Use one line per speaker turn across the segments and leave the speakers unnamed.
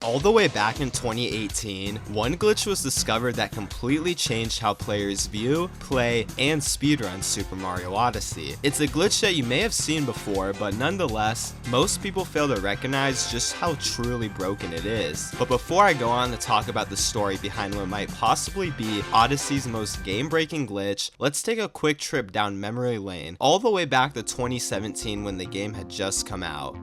All the way back in 2018, one glitch was discovered that completely changed how players view, play, and speedrun Super Mario Odyssey. It's a glitch that you may have seen before, but nonetheless, most people fail to recognize just how truly broken it is. But before I go on to talk about the story behind what might possibly be Odyssey's most game-breaking glitch, let's take a quick trip down memory lane, all the way back to 2017 when the game had just come out.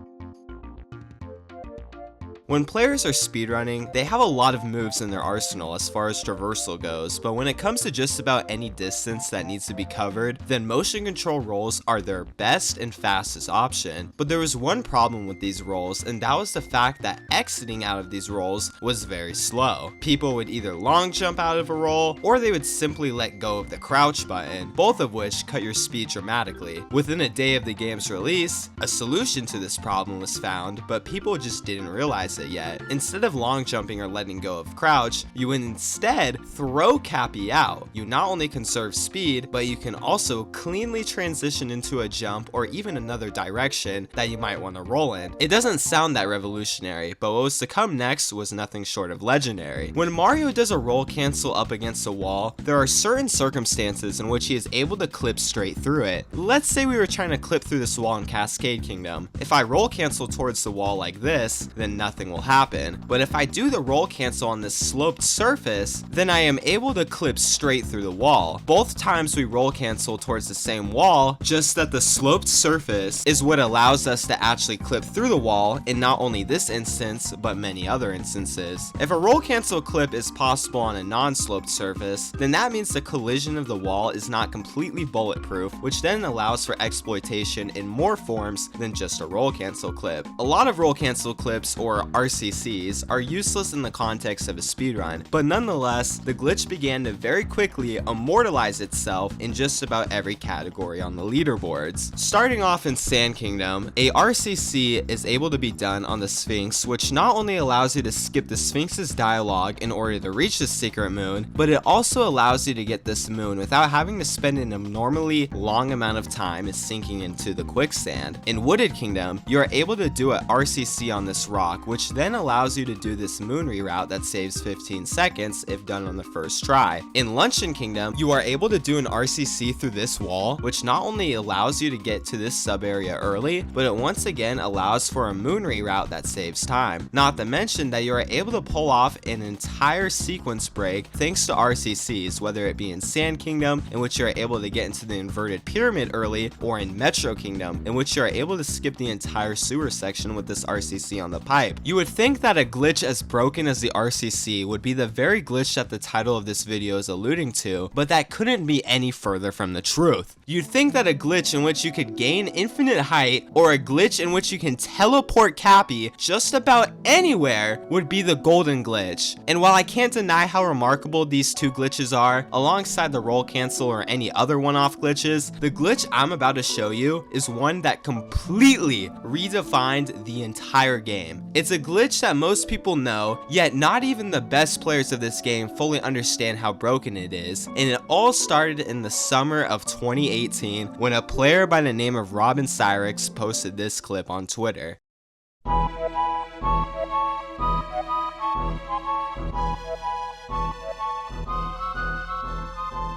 When players are speedrunning, they have a lot of moves in their arsenal as far as traversal goes, but when it comes to just about any distance that needs to be covered, then motion control rolls are their best and fastest option. But there was one problem with these rolls, and that was the fact that exiting out of these rolls was very slow. People would either long jump out of a roll, or they would simply let go of the crouch button, both of which cut your speed dramatically. Within a day of the game's release, a solution to this problem was found, but people just didn't realize it yet. Instead of long jumping or letting go of crouch, you would instead throw Cappy out. You not only conserve speed, but you can also cleanly transition into a jump or even another direction that you might want to roll in. It doesn't sound that revolutionary, but what was to come next was nothing short of legendary. When Mario does a roll cancel up against a wall, there are certain circumstances in which he is able to clip straight through it. Let's say we were trying to clip through this wall in Cascade Kingdom. If I roll cancel towards the wall like this, then nothing will happen. But if I do the roll cancel on this sloped surface, then I am able to clip straight through the wall. Both times we roll cancel towards the same wall, just that the sloped surface is what allows us to actually clip through the wall in not only this instance, but many other instances. If a roll cancel clip is possible on a non-sloped surface, then that means the collision of the wall is not completely bulletproof, which then allows for exploitation in more forms than just a roll cancel clip. A lot of roll cancel clips, or RCCs, are useless in the context of a speedrun, but nonetheless, the glitch began to very quickly immortalize itself in just about every category on the leaderboards. Starting off in Sand Kingdom, a RCC is able to be done on the Sphinx, which not only allows you to skip the Sphinx's dialogue in order to reach the secret moon, but it also allows you to get this moon without having to spend an abnormally long amount of time sinking into the quicksand. In Wooded Kingdom, you are able to do an RCC on this rock, which then allows you to do this moon reroute that saves 15 seconds if done on the first try. In Luncheon Kingdom, you are able to do an RCC through this wall, which not only allows you to get to this sub area early, but it once again allows for a moon reroute that saves time. Not to mention that you are able to pull off an entire sequence break thanks to RCCs, whether it be in Sand Kingdom, in which you are able to get into the inverted pyramid early, or in Metro Kingdom, in which you are able to skip the entire sewer section with this RCC on the pipe. You would think that a glitch as broken as the RCC would be the very glitch that the title of this video is alluding to, but that couldn't be any further from the truth. You'd think that a glitch in which you could gain infinite height, or a glitch in which you can teleport Cappy just about anywhere, would be the golden glitch. And while I can't deny how remarkable these two glitches are, alongside the roll cancel or any other one-off glitches, the glitch I'm about to show you is one that completely redefined the entire game. It's a glitch that most people know, yet not even the best players of this game fully understand how broken it is, and it all started in the summer of 2018 when a player by the name of Robin Cyrix posted this clip on Twitter.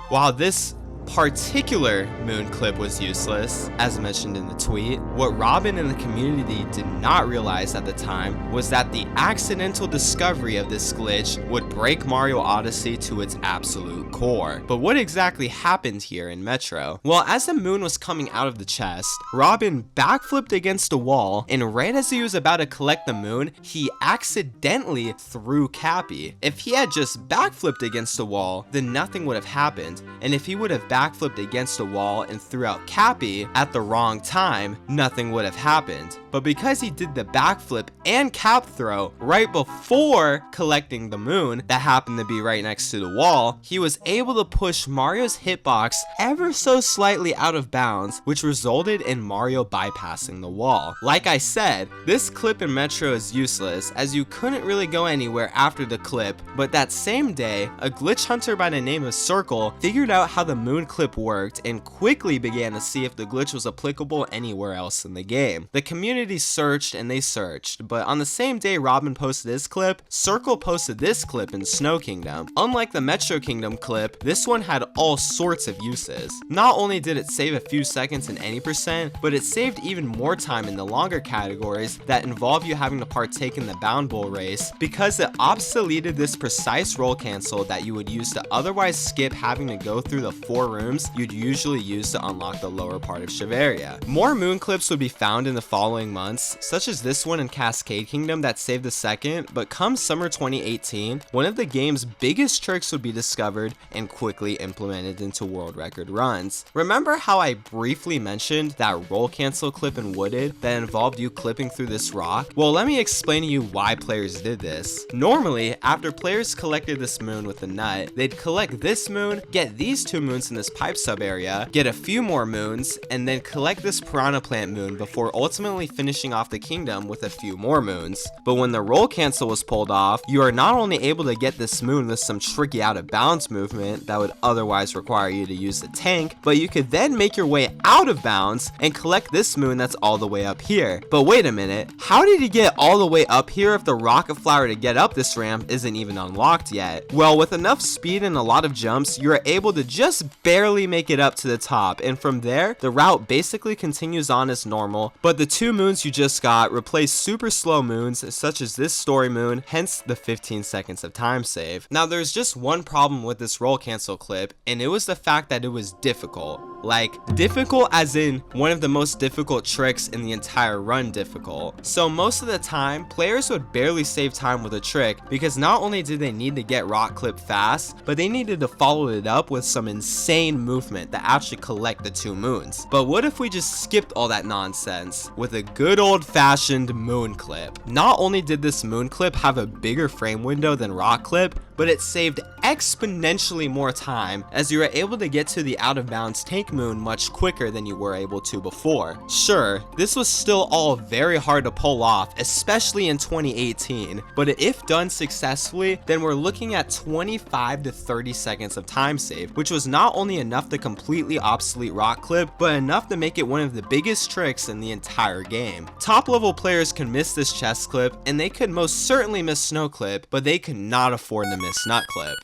While this particular moon clip was useless, as mentioned in the tweet, what Robin and the community did not realize at the time was that the accidental discovery of this glitch would break Mario Odyssey to its absolute core. But what exactly happened here in Metro? Well, as the moon was coming out of the chest, Robin backflipped against a wall, and right as he was about to collect the moon, he accidentally threw Cappy. If he had just backflipped against a wall, then nothing would have happened, and if he would have backflipped against a wall and threw out Cappy at the wrong time, nothing would have happened. But because he did the backflip and cap throw right before collecting the moon that happened to be right next to the wall, he was able to push Mario's hitbox ever so slightly out of bounds, which resulted in Mario bypassing the wall. Like I said, this clip in Metro is useless, as you couldn't really go anywhere after the clip, but that same day, a glitch hunter by the name of Circle figured out how the moon clip worked and quickly began to see if the glitch was applicable anywhere else in the game. The community searched and they searched, but on the same day Robin posted this clip, Circle posted this clip in Snow Kingdom. Unlike the Metro Kingdom clip, this one had all sorts of uses. Not only did it save a few seconds in any percent, but it saved even more time in the longer categories that involve you having to partake in the Bound Bowl race, because it obsoleted this precise roll cancel that you would use to otherwise skip having to go through the 4 rooms you'd usually use to unlock the lower part of Shiveria. More moon clips would be found in the following months, such as this one in Cascade Kingdom that saved a second, but come summer 2018, one of the game's biggest tricks would be discovered and quickly implemented into world record runs. Remember how I briefly mentioned that roll cancel clip in Wooded that involved you clipping through this rock? Well, let me explain to you why players did this. Normally, after players collected this moon with a nut, they'd collect this moon, get these 2 moons in this pipe sub area, get a few more moons, and then collect this piranha plant moon before ultimately finishing off the kingdom with a few more moons. But when the roll cancel was pulled off, you are not only able to get this moon with some tricky out of bounds movement that would otherwise require you to use the tank, but you could then make your way out of bounds and collect this moon that's all the way up here. But wait a minute, how did he get all the way up here if the rocket flower to get up this ramp isn't even unlocked yet? Well, with enough speed and a lot of jumps, you're able to just barely make it up to the top, and from there, the route basically continues on as normal, but the 2 moons you just got replace super slow moons such as this story moon, hence the 15 seconds of time save. Now there's just one problem with this roll cancel clip, and it was the fact that it was difficult. Like, difficult as in one of the most difficult tricks in the entire run difficult. So most of the time, players would barely save time with a trick because not only did they need to get rock clip fast, but they needed to follow it up with some insane movement that actually collect the 2 moons. But what if we just skipped all that nonsense with a good old-fashioned moon clip? Not only did this moon clip have a bigger frame window than rock clip, but it saved exponentially more time as you were able to get to the out of bounds tank moon much quicker than you were able to before. Sure, this was still all very hard to pull off, especially in 2018, but if done successfully, then we're looking at 25 to 30 seconds of time save, which was not only enough to completely obsolete rock clip, but enough to make it one of the biggest tricks in the entire game. Top level players can miss this chest clip, and they could most certainly miss snow clip, but they could not afford to miss nut clip.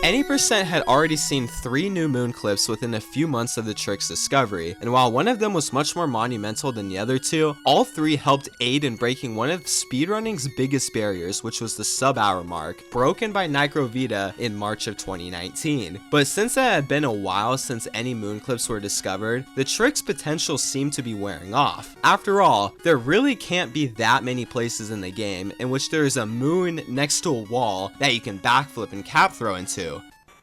Any% had already seen 3 new moon clips within a few months of the trick's discovery, and while one of them was much more monumental than the other 2, all 3 helped aid in breaking one of speedrunning's biggest barriers, which was the sub-hour mark, broken by Nicrovita in March of 2019. But since it had been a while since any moon clips were discovered, the trick's potential seemed to be wearing off. After all, there really can't be that many places in the game in which there is a moon next to a wall that you can backflip and cap throw into.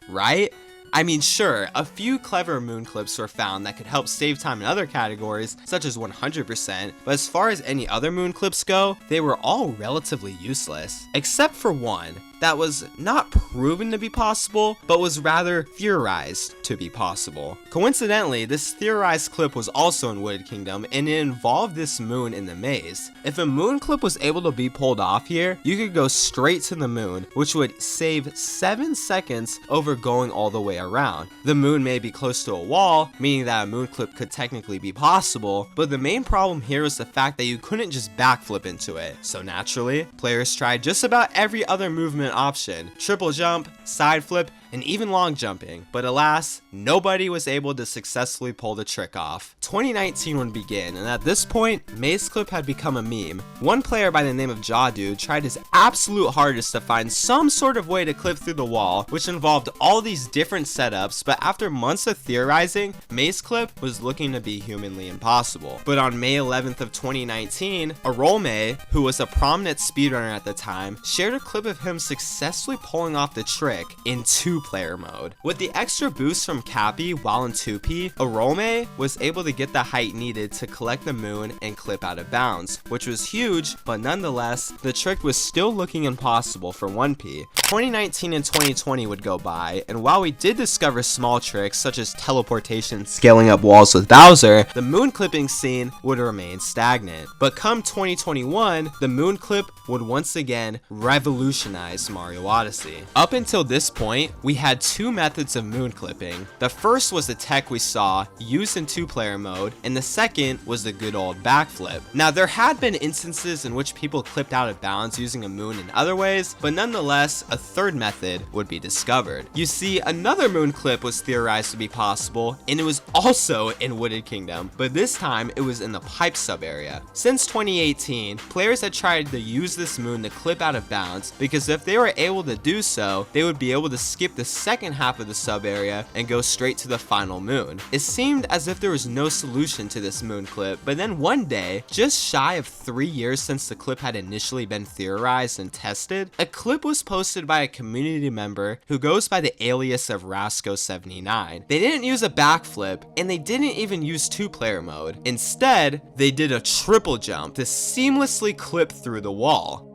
Right? I mean, sure, a few clever moon clips were found that could help save time in other categories, such as 100%, but as far as any other moon clips go, they were all relatively useless. Except for one that was not proven to be possible, but was rather theorized to be possible. Coincidentally, this theorized clip was also in Wooded Kingdom, and it involved this moon in the maze. If a moon clip was able to be pulled off here, you could go straight to the moon, which would save 7 seconds over going all the way around. The moon may be close to a wall, meaning that a moon clip could technically be possible, but the main problem here is the fact that you couldn't just backflip into it. So naturally, players tried just about every other movement option: triple jump, side flip, and even long jumping, but alas, nobody was able to successfully pull the trick off. 2019 would begin, and at this point, Maze Clip had become a meme. One player by the name of Jawdude tried his absolute hardest to find some sort of way to clip through the wall, which involved all these different setups, but after months of theorizing, Maze Clip was looking to be humanly impossible. But on May 11th of 2019, Arolme, who was a prominent speedrunner at the time, shared a clip of him successfully pulling off the trick in 2-player mode. With the extra boost from Cappy while in 2P, Arolme was able to get the height needed to collect the moon and clip out of bounds, which was huge, but nonetheless, the trick was still looking impossible for 1P. 2019 and 2020 would go by, and while we did discover small tricks such as teleportation, scaling up walls with Bowser, the moon clipping scene would remain stagnant. But come 2021, the moon clip would once again revolutionize Mario Odyssey. Up until this point, we had two methods of moon clipping. The first was the tech we saw used in 2-player mode, and the second was the good old backflip. Now, there had been instances in which people clipped out of bounds using a moon in other ways, but nonetheless, a third method would be discovered. You see, another moon clip was theorized to be possible, and it was also in Wooded Kingdom, but this time it was in the pipe sub area. Since 2018, players had tried to use this moon to clip out of bounds, because if they were able to do so, they would be able to skip the second half of the sub area and go straight to the final moon. It seemed as if there was no solution to this moon clip, but then one day, just shy of 3 years since the clip had initially been theorized and tested, a clip was posted by a community member who goes by the alias of Rasco79. They didn't use a backflip, and they didn't even use 2-player mode. Instead, they did a triple jump to seamlessly clip through the wall.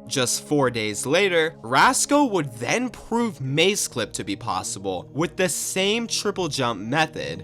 Just 4 days later, Rasco would then prove maze clip to be possible with the same triple jump method.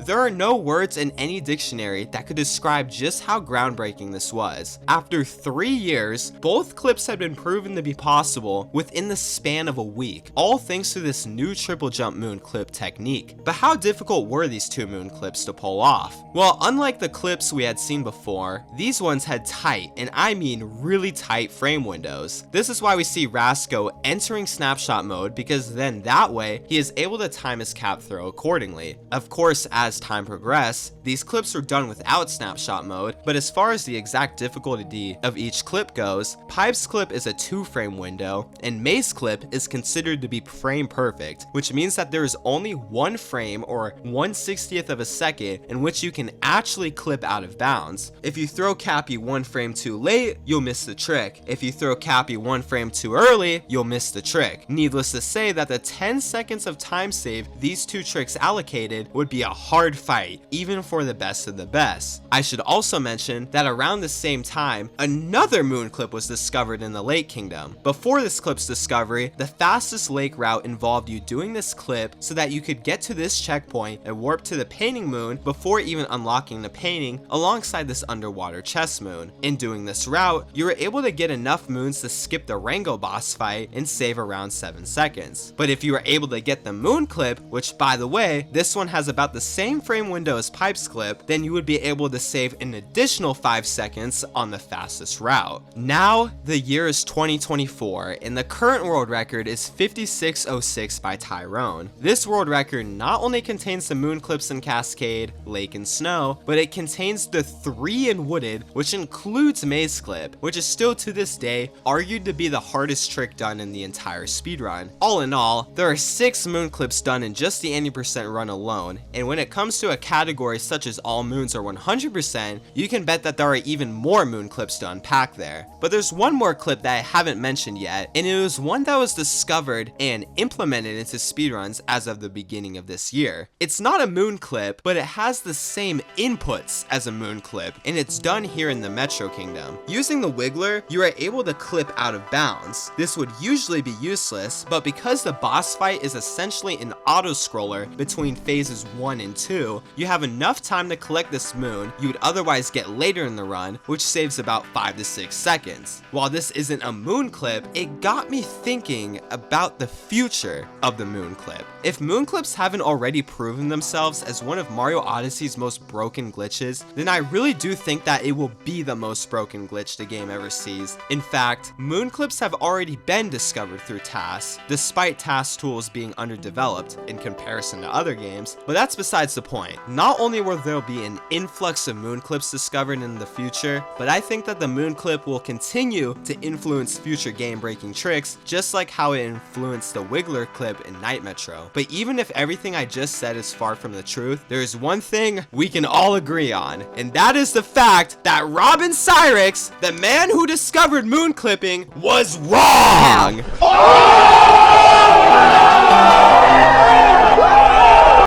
There are no words in any dictionary that could describe just how groundbreaking this was. After 3 years, both clips had been proven to be possible within the span of a week, all thanks to this new triple jump moon clip technique. But how difficult were these two moon clips to pull off? Well, unlike the clips we had seen before, these ones had tight, and I mean really tight frame windows. This is why we see Rasco entering snapshot mode, because then that way he is able to time his cap throw accordingly. Of course, as time progressed, these clips were done without snapshot mode, but as far as the exact difficulty of each clip goes, Pipe's clip is a 2-frame window, and Maze clip is considered to be frame perfect, which means that there is only 1 frame or 1/60th of a second in which you can actually clip out of bounds. If you throw Cappy 1 frame too late, you'll miss the trick. If you throw Cappy 1 frame too early, you'll miss the trick. Needless to say that the 10 seconds of time save these two tricks allocated would be a hard fight, even for the best of the best. I should also mention that around the same time, another moon clip was discovered in the Lake Kingdom. Before this clip's discovery, the fastest lake route involved you doing this clip so that you could get to this checkpoint and warp to the painting moon before even unlocking the painting alongside this underwater chest moon. In doing this route, you were able to get enough moons to skip the Rango boss fight and save around 7 seconds. But if you were able to get the moon clip, which by the way, this one has about the same frame window as Pipe's clip, then you would be able to save an additional 5 seconds on the fastest route. Now, the year is 2024, and the current world record is 56:06 by Tyrone. This world record not only contains the moon clips in Cascade, Lake, and Snow, but it contains the 3 in Wooded, which includes Maze clip, which is still to this day argued to be the hardest trick done in the entire speedrun. All in all, there are 6 moon clips done in just the 80% run alone, and when it comes to a category such as all moons are 100%, you can bet that there are even more moon clips to unpack there. But there's one more clip that I haven't mentioned yet, and it was one that was discovered and implemented into speedruns as of the beginning of this year. It's not a moon clip, but it has the same inputs as a moon clip, and it's done here in the Metro Kingdom. Using the Wiggler, you are able to clip out of bounds. This would usually be useless, but because the boss fight is essentially an auto-scroller between phases 1 and 2, you have enough time to collect this moon you would otherwise get later in the run, which saves about 5 to 6 seconds. While this isn't a moon clip, it got me thinking about the future of the moon clip. If moon clips haven't already proven themselves as one of Mario Odyssey's most broken glitches, then I really do think that it will be the most broken glitch the game ever sees. In fact, moon clips have already been discovered through TAS, despite TAS tools being underdeveloped in comparison to other games, but that's besides the point. Not only will there be an influx of moon clips discovered in the future, but I think that the moon clip will continue to influence future game-breaking tricks, just like how it influenced the Wiggler clip in Night Metro. But even if everything I just said is far from the truth, there is one thing we can all agree on, and that is the fact that Robin Cyrix, the man who discovered moon clipping, was wrong!